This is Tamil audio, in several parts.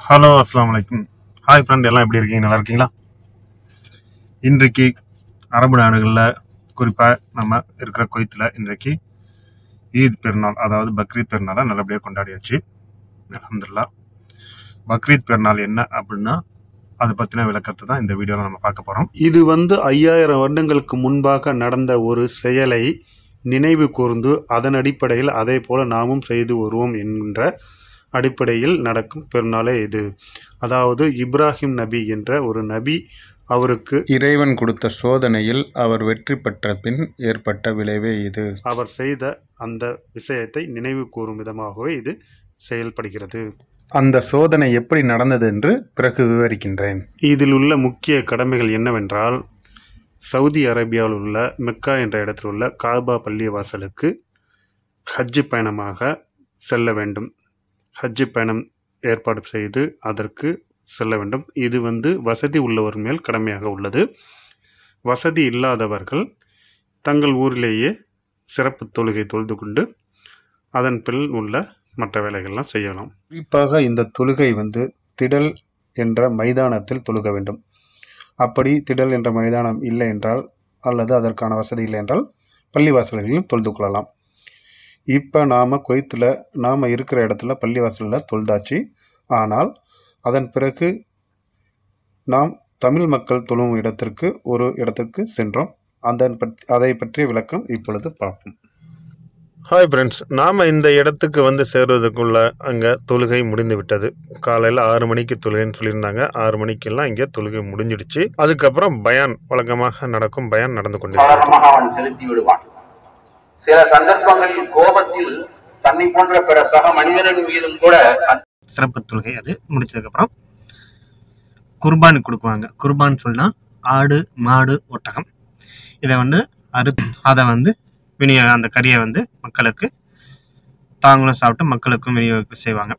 ஹலோ, அஸ்ஸலாமு அலைக்கும். ஹாய் ஃப்ரெண்ட், எல்லாம் எப்படி இருக்கீங்க? நல்லா இருக்கீங்களா? இன்றைக்கு அரபு நாடுகளில், குறிப்பாக நம்ம இருக்கிற குவைத்தில் இன்றைக்கு ஈத் பெருநாள், அதாவது பக்ரீத் பெருநாளை நல்லபடியாக கொண்டாடியாச்சு. அல்ஹம்துலில்லாஹ். பக்ரீத் பெருநாள் என்ன அப்படின்னா, அதை பற்றின விளக்கத்தை தான் இந்த வீடியோவில் நம்ம பார்க்க போகிறோம். இது 5000 வருடங்களுக்கு முன்பாக நடந்த ஒரு செயலை நினைவு கூர்ந்து அதன் அடிப்படையில் அதே போல நாமும் செய்து வருவோம் என்கின்ற அடிப்படையில் நடக்கும் பெருநாளே இது. அதாவது இப்ராஹிம் நபி என்ற ஒரு நபி, அவருக்கு இறைவன் கொடுத்த சோதனையில் அவர் வெற்றி பெற்ற பின் ஏற்பட்ட விளைவே இது. அவர் செய்த அந்த விஷயத்தை நினைவு கூறும் விதமாகவே இது செயல்படுகிறது. அந்த சோதனை எப்படி நடந்தது என்று பிறகு விவரிக்கின்றேன். இதில் உள்ள முக்கிய கடமைகள் என்னவென்றால், சவுதி அரேபியாவில் உள்ள மெக்கா என்ற இடத்தில் உள்ள காபா பள்ளிவாசலுக்கு ஹஜ்ஜு பயணமாக செல்ல வேண்டும். ஹஜ்ஜு பயணம் ஏற்பாடு செய்து அதற்கு செல்ல வேண்டும். இது வசதி உள்ளவர் மேல் கடமையாக உள்ளது. வசதி இல்லாதவர்கள் தங்கள் ஊரிலேயே சிறப்பு தொழுகை தொழுது கொண்டு அதன் பின் உள்ள மற்ற வேலைகள்லாம் செய்யலாம். குறிப்பாக இந்த தொழுகை திடல் என்ற மைதானத்தில் தொழுக வேண்டும். அப்படி திடல் என்ற மைதானம் இல்லை என்றால், அல்லது அதற்கான வசதி இல்லை என்றால், பள்ளிவாசல்களையும் தொழுது கொள்ளலாம். இப்போ நாம் குவைத்தில் நாம் இருக்கிற இடத்துல பள்ளிவாசலில் தொழுதாச்சு. ஆனால் அதன் பிறகு நாம் தமிழ் மக்கள் தொழும் இடத்திற்கு சென்றோம். அதை பற்றிய விளக்கம் இப்பொழுது பார்ப்போம். ஹாய் ஃப்ரெண்ட்ஸ், நாம் இந்த இடத்துக்கு சேர்வதற்குள்ள அங்கே தொழுகை முடிந்து விட்டது. காலையில் 6 மணிக்கு தொழுகைன்னு சொல்லியிருந்தாங்க. 6 மணிக்கெல்லாம் இங்கே தொழுகை முடிஞ்சிடுச்சு. அதுக்கப்புறம் பயான், வழக்கமாக நடக்கும் பயான் நடந்து கொண்டிருக்கிறது. அவன் செலுத்தி விடுவான். சில சந்தர்ப்பங்களில் கோபத்தில் தன்னை போன்ற பிற சக மனிதரின் மீதும் கூட சிறப்பு தொழுகை அது முடிச்சதுக்கப்புறம் குர்பான் கொடுக்குவாங்க. குர்பான் சொன்னா ஆடு, மாடு, ஒட்டகம். இதை அதை அந்த கறியை மக்களுக்கு தாங்களும் சாப்பிட்டு மக்களுக்கும் விநியோகம் செய்வாங்க.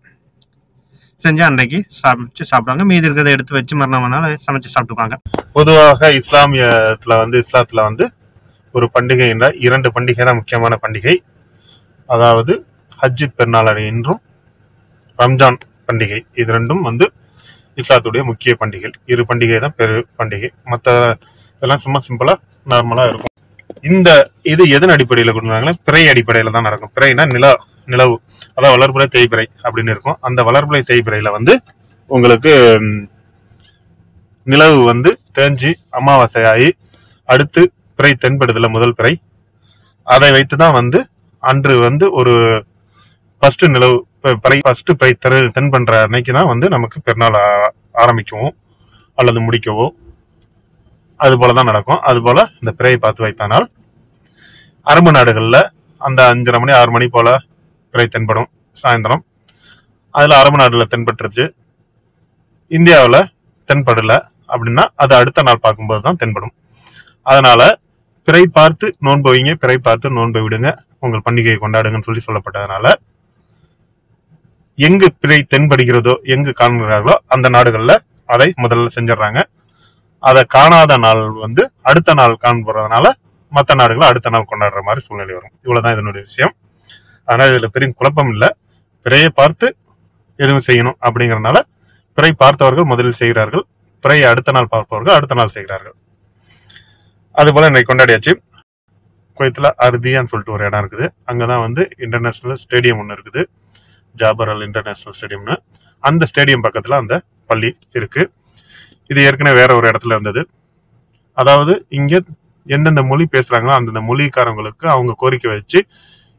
செஞ்சு அன்றைக்கு சாப்பிடுவாங்க. மீதி இருக்கிறத எடுத்து வச்சு மறுநாள் சமைச்சு சாப்பிட்டுக்குவாங்க. பொதுவாக இஸ்லாத்துல ஒரு பண்டிகை என்ற 2 பண்டிகை தான் முக்கியமான பண்டிகை. அதாவது ஹஜ்ஜு பெருநாள் என்றும் ரம்ஜான் பண்டிகை. இது ரெண்டும் இஸ்லாத்துடைய முக்கிய பண்டிகை. 2 பண்டிகை தான் பெரு பண்டிகை. மற்ற இதெல்லாம் சும்மா சிம்பிளா நார்மலா இருக்கும். இது எதன் அடிப்படையில் கொடுத்தாங்கன்னா, பிறை அடிப்படையில தான் நடக்கும். பிறைனா நிலவு, அதாவது வளர்புறை தேய்பிறை அப்படின்னு இருக்கும். அந்த வளர்புறை தேய்பிறையில உங்களுக்கு நிலவு தேஞ்சு அமாவாசையாகி அடுத்து பிறை தென்படுதுல முதல் பிறை, அதை வைத்துதான் அன்று ஒரு ஃபர்ஸ்ட் நிலவு ஃபர்ஸ்ட் பிறை தென் பண்ற அன்னைக்கு தான் நமக்கு பெருநாள் ஆரம்பிக்கவும் அல்லது முடிக்கவோ அது போலதான் நடக்கும். அது போல இந்த பிறையை பார்த்து வைத்தானால் அரபு நாடுகள்ல அந்த 5:30 மணி 6 மணி போல பிறை தென்படும் சாயந்தரம். அதுல அரபு நாடுல தென்பட்டுருச்சு. இந்தியாவில் தென்படல அப்படின்னா அது அடுத்த நாள் பார்க்கும்போது தான் தென்படும். அதனால பிறை பார்த்து நோன்பு வைங்க, பிறை பார்த்து நோன்பு விடுங்க, உங்கள் பண்டிகையை கொண்டாடுங்கன்னு சொல்லப்பட்டதுனால எங்கு பிறை தென்படுகிறதோ, எங்கு காண்கிறார்களோ அந்த நாடுகள்ல அதை முதல்ல செஞ்சிடறாங்க. அதை காணாத நாள் அடுத்த நாள் காண்பதுனால மற்ற நாடுகள் அடுத்த நாள் கொண்டாடுற மாதிரி சூழ்நிலை வரும். இவ்வளவுதான் இதனுடைய விஷயம். அதனால இதுல பெரிய குழப்பம் இல்லை. பிறையை பார்த்து எதுவும் செய்யணும் அப்படிங்கறதுனால பிறை பார்த்தவர்கள் முதலில் செய்கிறார்கள், பிறையை அடுத்த நாள் பார்ப்பவர்கள் அடுத்த நாள் செய்கிறார்கள். அது போல இன்னைக்கு கொண்டாடியாச்சு. குவைத்துல அர்தியான்னு சொல்லிட்டு ஒரு இடம் இருக்குது. அங்கதான் இன்டர்நேஷனல் ஸ்டேடியம் ஒன்று இருக்குது, ஜாபர் அல் இன்டர்நேஷனல் ஸ்டேடியம்னு. அந்த ஸ்டேடியம் பக்கத்துல அந்த பள்ளி இருக்கு. இது ஏற்கனவே வேற ஒரு இடத்துல இருந்தது. அதாவது இங்க எந்தெந்த மொழி பேசுறாங்களோ அந்தந்த மொழிக்காரங்களுக்கு அவங்க கோரிக்கை வச்சு,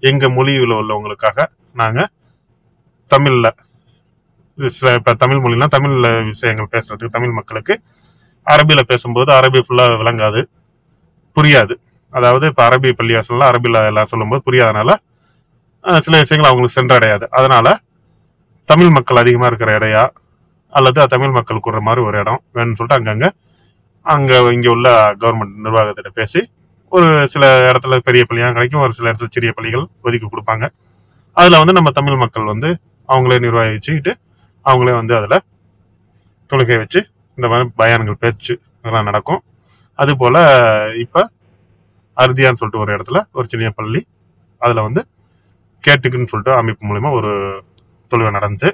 எங்க மொழியில் உள்ளவங்களுக்காக நாங்க தமிழ்ல இப்ப தமிழ் மொழினா தமிழ்ல விஷயங்கள் பேசுறதுக்கு, தமிழ் மக்களுக்கு அரபியில பேசும்போது அரபி ஃபுல்லா விளங்காது, புரியாது. அதாவது இப்ப அரபி பள்ளிவாசல்ல அரபில எல்லாம் சொல்லும்போது புரியாதனால சில விஷயங்கள் அவங்களுக்கு சென்றடையாது. அதனால தமிழ் மக்கள் அதிகமா இருக்கிற இடையா அல்லது தமிழ் மக்கள் கூடுற மாதிரி ஒரு இடம் வேணும்னு சொல்லிட்டு இங்க உள்ள கவர்மெண்ட் நிர்வாகத்திட்ட பேசி ஒரு சில இடத்துல பெரிய பள்ளியாக கிடைக்கும், ஒரு சில இடத்துல சிறிய பள்ளிகள் ஒதுக்கி கொடுப்பாங்க. அதுல நம்ம தமிழ் மக்கள் அவங்களே நிர்வகிச்சுக்கிட்டு அவங்களே அதுல தொழுகை வச்சு இந்த மாதிரி பயான்கள் பேச்சு இதெல்லாம் நடக்கும். அது போல இப்ப அர்தியான்னு சொல்லிட்டு ஒரு இடத்துல ஒரு சின்ன பள்ளி, அதுல கேட்டுக்குன்னு சொல்லிட்டு அமைப்பு மூலியமா ஒரு தொழுகை நடந்துச்சு.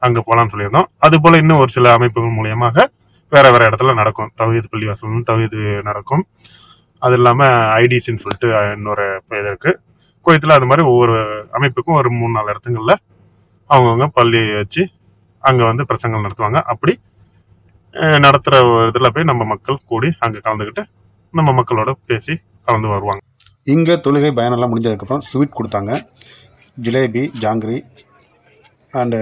அங்க போலாம்னு சொல்லியிருந்தோம். அது போல இன்னும் ஒரு சில அமைப்புகள் மூலியமாக வேற வேற இடத்துல நடக்கும். தௌஹீத் பள்ளிவாசல் தௌஹீத் நடக்கும். அது இல்லாம ஐடிசின்னு சொல்லிட்டு இன்னொரு இது இருக்கு குவைத்துல. அது மாதிரி ஒவ்வொரு அமைப்புக்கும் ஒரு 3-4 இடத்துங்கள்ல அவங்கவுங்க பள்ளி வச்சு அங்க வந்து பிரசங்கம் நடத்துவாங்க. அப்படி நடத்துற ஒரு இதுல போய் நம்ம மக்கள் கூடி அங்க கலந்துக்கிட்டு நம்ம மக்களோட பேசி கலந்து வருவாங்க. இங்கே தொழுகை பயனெல்லாம் முடிஞ்சதுக்கப்புறம் ஸ்வீட் கொடுத்தாங்க. ஜிலேபி, ஜாங்கிரி அண்டு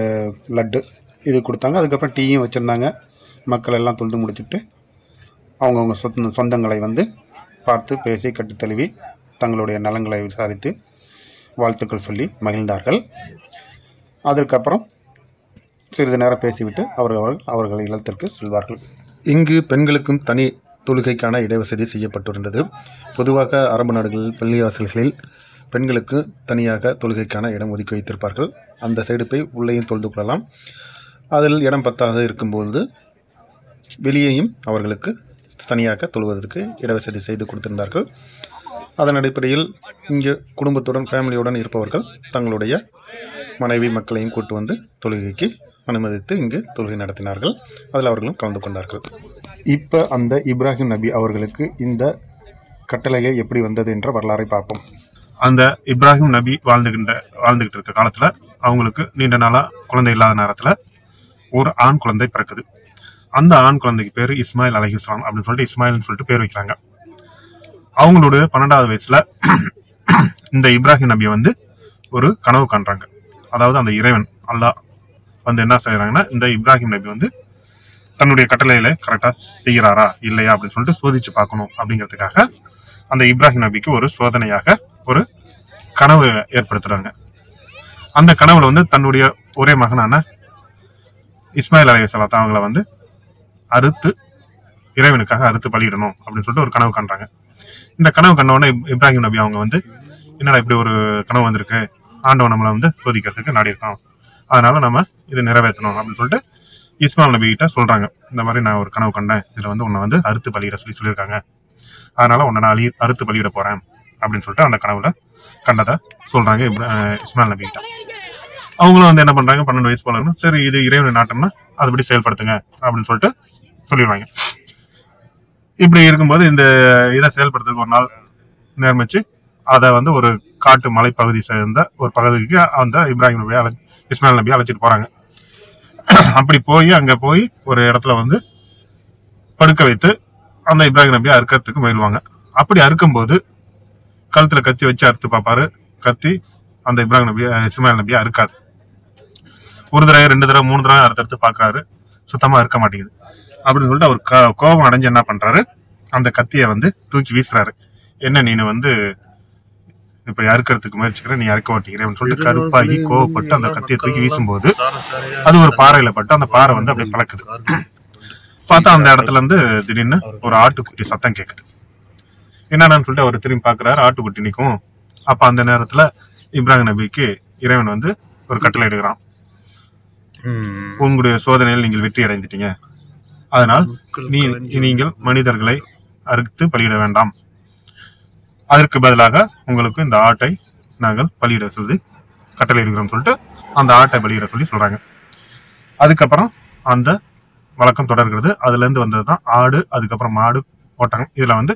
லட்டு இது கொடுத்தாங்க. அதுக்கப்புறம் டீயும் வச்சுருந்தாங்க. மக்கள் எல்லாம் தொழுது முடிச்சுட்டு அவங்கவுங்க சொந்தங்களை வந்து பார்த்து பேசி கட்டுத்தழுவி தங்களுடைய நலங்களை விசாரித்து வாழ்த்துக்கள் சொல்லி மகிழ்ந்தார்கள். அதற்கப்புறம் சிறிது நேரம் பேசிவிட்டு அவர்கள் இல்லத்திற்கு செல்வார்கள். இங்கு பெண்களுக்கும் தனி தொழுகைக்கான இடவசதி செய்யப்பட்டிருந்தது. பொதுவாக அரபு நாடுகளில் பள்ளிவாசல்களில் பெண்களுக்கு தனியாக தொழுகைக்கான இடம் ஒதுக்கி வைத்திருப்பார்கள். அந்த சைடு போய் உள்ளேயும் தொழுது கொள்ளலாம். அதில் இடம் பத்தாக இருக்கும்போது வெளியேயும் அவர்களுக்கு தனியாக தொழுவதற்கு இடவசதி செய்து கொடுத்திருந்தார்கள். அதன் அடிப்படையில் இங்கே குடும்பத்துடன் ஃபேமிலியுடன் இருப்பவர்கள் தங்களுடைய மனைவி மக்களையும் கூட்டு வந்து தொழுகைக்கு அனுமதித்து இங்கு தொழுகை நடத்தினார்கள். அதில் அவர்களும் கலந்து கொண்டார்கள். இப்போ அந்த இப்ராஹிம் நபி அவர்களுக்கு இந்த கட்டளையை எப்படி வந்தது என்ற வரலாறை பார்ப்போம். அந்த இப்ராஹிம் நபி வாழ்ந்துகிட்டு இருக்க காலத்துல அவங்களுக்கு நீண்ட நாளா குழந்தை இல்லாத நேரத்துல ஒரு ஆண் குழந்தை பிறக்குது. அந்த ஆண் குழந்தைக்கு பேரு இஸ்மாயில் அலைஹிஸ்ஸலாம் அப்படின்னு சொல்லிட்டு இஸ்மாயில்னு சொல்லிட்டு பேர் வைக்கிறாங்க. அவங்களோட 12வது வயசுல இந்த இப்ராஹிம் நபியை வந்து ஒரு கனவு காண்றாங்க. அதாவது அந்த இறைவன் அல்லாஹ் வந்து என்ன செய்யறாங்கன்னா, இந்த இப்ராஹிம் நபி வந்து தன்னுடைய கட்டளையில கரெக்டா செய்யறாரா இல்லையா அப்படின்னு சொல்லிட்டு சோதிச்சு பார்க்கணும் அப்படிங்கிறதுக்காக அந்த இப்ராஹிம் நபிக்கு ஒரு சோதனையாக ஒரு கனவு ஏற்படுத்துறாங்க. அந்த கனவுல வந்து தன்னுடைய ஒரே மகனான இஸ்மாயில் அலைஹிஸ்ஸலாம் அவங்களை வந்து அறுத்து இறைவனுக்காக அறுத்து பலியிடணும் அப்படின்னு சொல்லிட்டு ஒரு கனவு காண்றாங்க. இந்த கனவு கண்டவொடனே இப்ராஹிம் நபி அவங்க வந்து என்னடா இப்படி ஒரு கனவு வந்திருக்கு, ஆண்டவன் நம்மளை வந்து சோதிக்கிறதுக்கு நாடி இருக்கோம், அதனால நம்ம இதை நிறைவேற்றணும் அப்படின்னு சொல்லிட்டு இஸ்மாயில் நபி கிட்ட சொல்றாங்க. இந்த மாதிரி நான் ஒரு கனவு கண்டேன், இதுல வந்து உன்னை வந்து அறுத்து பலியிட சொல்லியிருக்காங்க, அதனால உன்னை நான் அறுத்து பலியிட போறேன் அப்படின்னு சொல்லிட்டு அந்த கனவுல கண்டதை சொல்றாங்க இஸ்மாயில் நபி கிட்ட. அவங்களும் வந்து என்ன பண்றாங்க, 12 வயசு போல இருக்கும், சரி இது இறைவனை நாட்டம்னா அதுபடி செயல்படுத்துங்க அப்படின்னு சொல்லிட்டு சொல்லிடுவாங்க. இப்படி இருக்கும்போது இந்த இதை செயல்படுத்துறதுக்கு ஒரு நாள் நேர்மிச்சு அதை வந்து ஒரு காட்டு மலைப்பகுதி சேர்ந்த ஒரு பகுதிக்கு அந்த இப்ராஹிம் நபியை இஸ்மாயில் நபியை அழைச்சிட்டு போறாங்க. அப்படி போய் அங்க போய் ஒரு இடத்துல வந்து படுக்க வைத்து அந்த இப்ராஹிம் நபியை அறுக்கிறதுக்கு முயல்வாங்க. அப்படி அறுக்கும்போது கழுத்துல கத்தி வச்சு அறுத்து பார்ப்பாரு. கத்தி அந்த இப்ராஹிம் நபியை இஸ்மாயில் நபியை அறுக்காது. ஒரு தடவை 2 தடவை 3 தடவை அறுத்து பார்க்கறாரு, சுத்தமா இருக்க மாட்டேங்குது. அப்படின்னு சொல்லிட்டு அவர் கோபம் அடைஞ்சு என்ன பண்றாரு, அந்த கத்தியை வந்து தூக்கி வீசுறாரு. என்ன நீ வந்து இப்படி அறுக்கிறதுக்கு முயற்சிக்கிற, நீ அறுக்க மாட்டேங்கிறேன்னு சொல்லிட்டு கருப்பாகி கோவப்பட்டு அந்த கத்தியை தூக்கி வீசும்போது அது ஒரு பாறையில பட்டு அந்த பாறை வந்து அப்படியே பழக்குது. பார்த்தா அந்த இடத்துல இருந்து திடீர்னு ஒரு ஆட்டுக்குட்டி சத்தம் கேட்குது. என்னன்னு சொல்லிட்டு அவர் திரும்பி பாக்குறாரு, ஆட்டுக்குட்டி நிற்கும். அப்ப அந்த நேரத்துல இப்ராஹிம் நபிக்கு இறைவன் வந்து ஒரு கட்டளை எடுக்கிறான், உங்களுடைய சோதனையில் நீங்கள் வெற்றி அடைந்துட்டீங்க, அதனால் நீங்கள் மனிதர்களை அறுத்து பலியிட வேண்டாம், அதற்கு பதிலாக உங்களுக்கு இந்த ஆட்டை நாங்கள் பலியிட சொல்லி கட்டளை எடுக்கிறோம் சொல்லிட்டு அந்த ஆட்டை பலியிட சொல்லி சொல்றாங்க. அதுக்கப்புறம் அந்த வழக்கம் தொடர்கிறது. அதுல இருந்து வந்ததுதான் ஆடு, அதுக்கப்புறம் மாடு, ஒட்டகம், இதுல வந்து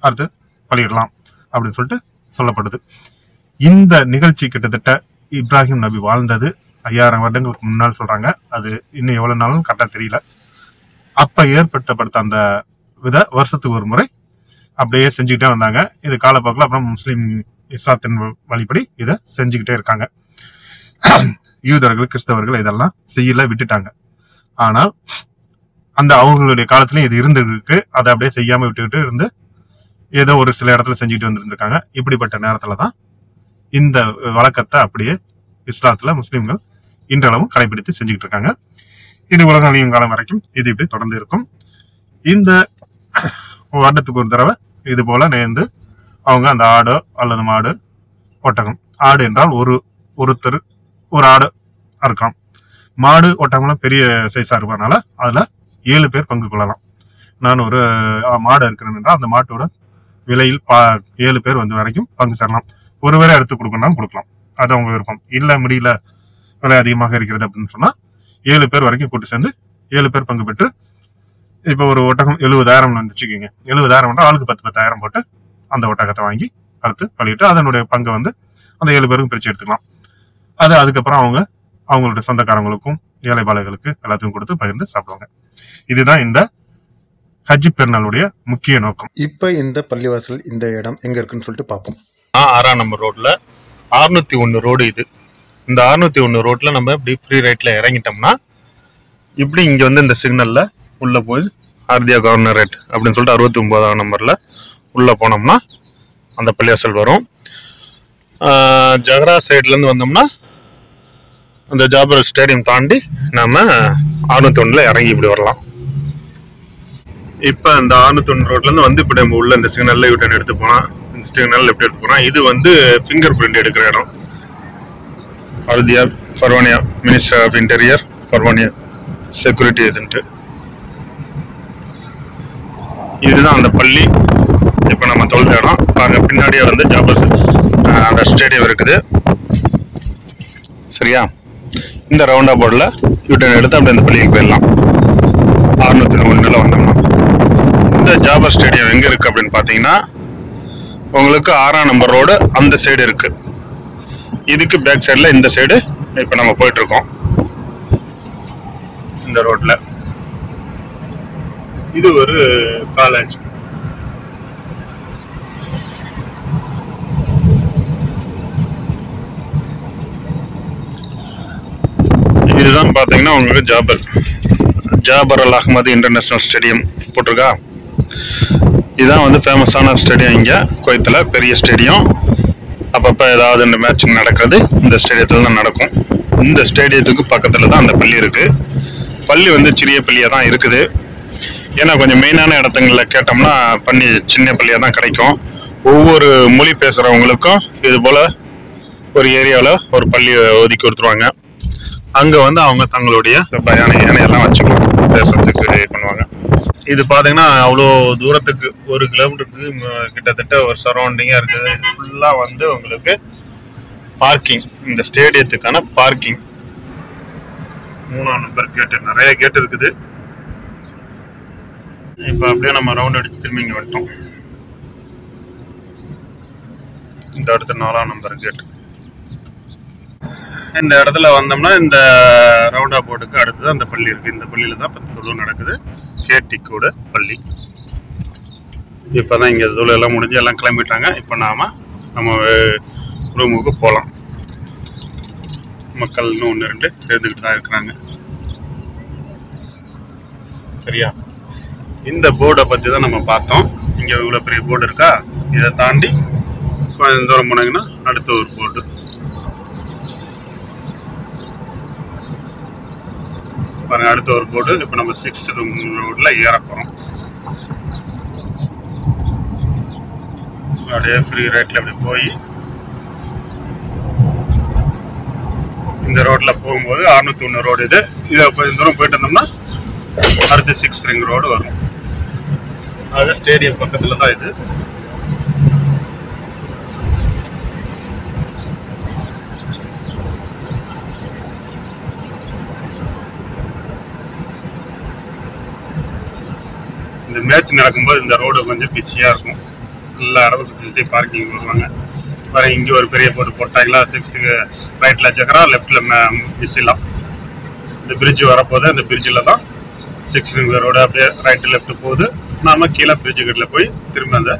அடுத்து பலியிடலாம் அப்படின்னு சொல்லிட்டு சொல்லப்படுது. இந்த நிகழ்ச்சி கிட்டத்தட்ட இப்ராஹிம் நபி வாழ்ந்தது 5000 வருடங்களுக்கு முன்னால் சொல்றாங்க. அது இன்னும் எவ்வளவு நாளும் கரெக்டா தெரியல. அப்ப ஏற்படுத்தப்பட்ட அந்த வித வருஷத்துக்கு ஒரு முறை அப்படியே செஞ்சுக்கிட்டே வந்தாங்க. இது காலப்போக்கில் அப்புறம் முஸ்லீம் இஸ்லாத்தின் வழிபடி இதை செஞ்சுக்கிட்டே இருக்காங்க. யூதர்கள் கிறிஸ்தவர்கள் இதெல்லாம் செய்யல விட்டுட்டாங்க. ஆனால் அந்த அவங்களுடைய காலத்திலயும் இது இருந்திருக்கு. அதை அப்படியே செய்யாம விட்டுக்கிட்டு இருந்து ஏதோ ஒரு சில இடத்துல செஞ்சுக்கிட்டு வந்துருக்காங்க. இப்படிப்பட்ட நேரத்துலதான் இந்த வழக்கத்தை அப்படியே இஸ்லாத்துல முஸ்லீம்கள் இன்றளவும் கடைபிடித்து செஞ்சுக்கிட்டு இருக்காங்க. இது உலக அழியும் காலம் வரைக்கும் இது இப்படி தொடர்ந்து இருக்கும். இந்த வருடத்துக்கு ஒரு தடவை இது போல நேர்ந்து அவங்க அந்த ஆடோ அல்லது மாடு, ஒட்டகம், ஆடு என்றால் ஒருத்தர் ஒரு ஆடு அறுக்கலாம். மாடு ஒட்டகம்லாம் பெரிய சைஸா இருப்பதனால அதுல 7 பேர் பங்கு கொள்ளலாம். நான் ஒரு மாடு இருக்கிறேன் என்றால் அந்த மாட்டோட விலையில் 7 பேர் வந்து வரைக்கும் பங்கு சேரலாம். ஒருவரே எடுத்து கொடுக்கணும்னாலும் கொடுக்கலாம், அது அவங்க விருப்பம். இல்ல முடியல, விலை அதிகமாக இருக்கிறது அப்படின்னு சொன்னா 7 பேர் வரைக்கும் கூட்டு சேர்ந்து 7 பேர் பங்கு பெற்று இப்போ ஒரு ஒட்டகம் 70,000 வச்சுக்கோங்க. 70,000 ஆளுக்கு 10,000 போட்டு அந்த ஒட்டகத்தை வாங்கி அறுத்து பழிட்டு அதனுடைய பங்கை வந்து அந்த 7 பேருக்கும் பிரிச்சு எடுத்துக்கலாம். அது அதுக்கப்புறம் அவங்களுடைய சொந்தக்காரங்களுக்கும் ஏழைபாளைகளுக்கு எல்லாத்துக்கும் கொடுத்து பகிர்ந்து சாப்பிடுவாங்க. இதுதான் இந்த ஹஜ் பெருநாளுடைய முக்கிய நோக்கம். இப்போ இந்த பள்ளிவாசல் இந்த இடம் எங்கே இருக்குன்னு சொல்லிட்டு பார்ப்போம். 6ஆம் நம்பர் ரோட்ல 601 ரோடு இது. இந்த 601 ரோட்ல நம்ம இப்படி ஃப்ரீ ரைட்ல இறங்கிட்டோம்னா இப்படி இங்க வந்து இந்த சிக்னல்ல உள்ள போய் ஆர்தியா கவர்னரேட் அப்படின்னு சொல்லிட்டு 69ஆம் நம்பர்ல உள்ள போனோம்னா அந்த பள்ளிவாசல் வரும். ஜஹரா சைட்ல இருந்து வந்தோம்னா அந்த ஜாபர் ஸ்டேடியம் தாண்டி நம்ம 601ல இறங்கி இப்படி வரலாம். இப்ப இந்த 601 ரோட்ல இருந்து வந்து இப்படி நம்ம உள்ள இந்த சிக்னல்ல யூட்டன் எடுத்து போனா, இந்த சிக்னல் எப்படி எடுத்து போனா, இது வந்து ஃபிங்கர் பிரிண்ட் எடுக்கிற இடம். Ardiya Farwaniya minister of interior Farwaniya security இதுன்ட்டு. இதுதான் அந்த பள்ளி. இப்போ நம்ம தொழுத இடம் பாருங்க. பின்னாடியே வந்து ஜாபர் அந்த ஸ்டேடியம் இருக்குது. சரியா? இந்த ரவுண்டா போர்டில் யூட்டன் எடுத்து அப்படியே அந்த பள்ளிக்கு போயிடலாம். 601 வந்தோம்னா இந்த ஜாபர் ஸ்டேடியம் எங்க இருக்கு அப்படின்னு பாத்தீங்கன்னா உங்களுக்கு 6ஆம் நம்பர் ரோடு அந்த சைடு இருக்கு. இதுக்கு பேக் சைடுல இந்த சைடு இப்ப நம்ம போயிட்டு இருக்கோம். இந்த ரோட்ல இது ஒரு காலேஜ். இதுதான் பாத்தீங்கன்னா உங்களுக்கு ஜாபர் அல் அஹ்மது இன்டர்நேஷனல் ஸ்டேடியம் போட்டிருக்கா. இதுதான் வந்து ஃபேமஸான ஸ்டேடியம். இங்கே குவைத்தில் பெரிய ஸ்டேடியம். அப்பப்போ ஏதாவது இந்த மேட்சிங் நடக்கிறது இந்த ஸ்டேடியத்தில் தான் நடக்கும். இந்த ஸ்டேடியத்துக்கு பக்கத்தில் தான் அந்த பள்ளி இருக்குது. பள்ளி வந்து சிறிய பள்ளியாக தான் இருக்குது. ஏன்னா கொஞ்சம் மெயினான இடத்துங்களில் கேட்டோம்னா பள்ளி சின்ன பள்ளியாக தான் கிடைக்கும். ஒவ்வொரு மொழி பேசுகிறவங்களுக்கும் இது போல் ஒரு ஏரியாவில் ஒரு பள்ளி ஒதுக்கி கொடுத்துருவாங்க. அங்கே வந்து அவங்க தங்களுடைய யானையெல்லாம் வச்சுக்கணும், பேசுறதுக்கு பண்ணுவாங்க. இது பார்த்தீங்கன்னா அவ்வளோ தூரத்துக்கு 1 கிலோமீட்டருக்கு கிட்டத்தட்ட ஒரு சரௌண்டிங்காக இருக்குது. இது ஃபுல்லாக வந்து உங்களுக்கு பார்க்கிங், இந்த ஸ்டேடியத்துக்கான பார்க்கிங். 3ஆம் நம்பர் கேட்டு, நிறைய கேட்டு இருக்குது. இப்போ அப்படியே நம்ம ரவுண்ட் அடிச்சு திரும்பி இங்கே வந்துட்டோம். இந்த இடத்துல 4ஆம் நம்பர் கேட்டு. இந்த இடத்துல வந்தோம்னா இந்த ரவுண்டா போர்டுக்கு அடுத்தது அந்த பள்ளி இருக்கு. இந்த பள்ளியில தான் 10 தொழு நடக்குது. கேட்டிக்கோட பள்ளி. இப்பதான் இங்க தொழு எல்லாம் முடிஞ்சு எல்லாம் கிளம்பிட்டாங்க. இப்போ நம்ம ரூமுக்கு போகலாம். மக்கள் இன்னும் 1-2 இருந்துகிட்டு தான் இருக்கிறாங்க. சரியா? இந்த போர்டை பத்தி தான் நம்ம பார்த்தோம். இங்க இவ்வளவு பெரிய போர்டு இருக்கா. இதை தாண்டி கொஞ்சம் தூரம் போனாங்கன்னா அடுத்த ஒரு போர்டு. பாருங்க, அடுத்த ஒரு போர்டு. இப்போ நம்ம 6th ரோட்ல ஏற போறோம். அப்படியே ஃப்ரீ ரைட்ல அப்படி போய் இந்த ரோட்ல போகும்போது 601 ரோடு இது. இதை கொஞ்சம் தூரம் போயிட்டு இருந்தோம்னா அடுத்து 6th ரிங் ரோடு வரும். அது ஸ்டேடியம் பக்கத்துல தான் இது. இந்த மேட்ச் நடக்கும்போது இந்த ரோடு கொஞ்சம் பிஸியாக இருக்கும். எல்லா இடமும் சுற்றி பார்க்கிங் வருவாங்க. வேறு இங்கே ஒரு பெரிய போட்டு போட்டாங்களா. 6th ரைட்டில் ஜஹரா, லெஃப்டில் மிஸ்ஸிலாம். இந்த பிரிட்ஜ் வரப்போது அந்த பிரிட்ஜில் தான் 6th ரிங் ரோடு அப்படியே ரைட்டு லெஃப்ட் போகுது. நாம கீழே பிரிட்ஜு கட்டில் போய் திரும்ப அந்த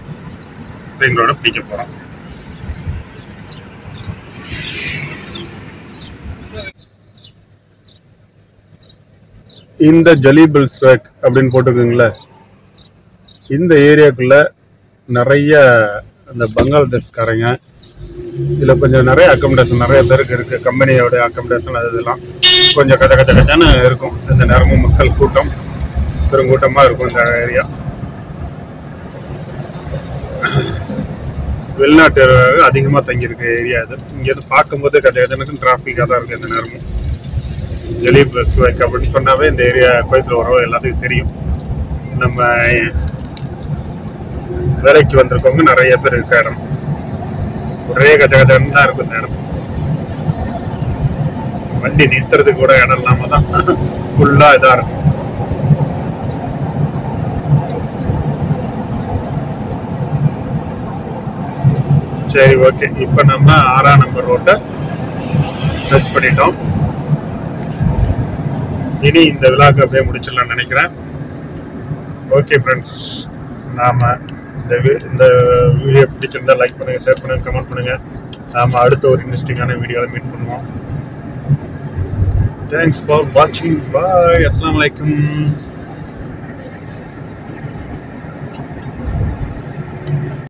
ரிங் ரோடை பிடிக்க போகிறோம். இந்த ஜலீபல் ஸ்வேக் அப்படின்னு போட்டுருக்குங்களே, இந்த ஏரியாக்குள்ள நிறைய இந்த பங்களாதேஷ்காரங்க, இதில் கொஞ்சம் நிறைய அக்கமடேஷன் நிறைய பேருக்கு இருக்கு. கம்பெனியோட அக்கமடேஷன் அது இதெல்லாம் கொஞ்சம் கச்சன்னு இருக்கும். இந்த நேரமும் மக்கள் கூட்டம் பெருங்கூட்டமாக இருக்கும். இந்த ஏரியா வெளிநாட்டு அதிகமாக தங்கியிருக்க ஏரியா இது. இங்கேருந்து பார்க்கும்போது கச்சனுக்கும் டிராஃபிக்காக தான் இருக்குது. இந்த நேரமும் ஜலீப் ஸ்வேக் அப்படின்னு சொன்னாவே இந்த ஏரியா குவைத்தில் வரும் எல்லாத்துக்கும் தெரியும். நம்ம வேலைக்கு வந்திருக்கவங்க நிறைய பேர் இருக்க இடம். ஒரே கச்சன்னு தான் இருக்கும் இந்த இடம். வண்டி நிறுத்துறதுக்கு கூட இடம் இல்லாம தான் ஃபுல்லா இதா இருக்கும். சரி, ஓகே. இப்ப நம்ம 6ஆம் நம்பர் ரோட்டை டச் பண்ணிட்டோம். இனி இந்த விழாக்கு அப்படியே முடிச்சிடலாம்னு நினைக்கிறேன். ஓகே ஃப்ரெண்ட்ஸ், நாம இந்த வீடியோ பிடிச்சிருந்தா லைக் பண்ணுங்க, ஷேர் பண்ணுங்க, கமெண்ட் பண்ணுங்க. நாம அடுத்த ஒரு இன்ட்ரெஸ்டிங்கான வீடியோவில் மீட் பண்ணுவோம். தேங்க்ஸ் ஃபார் வாட்சிங். பாய். அஸ்ஸலாமு அலைக்கும்.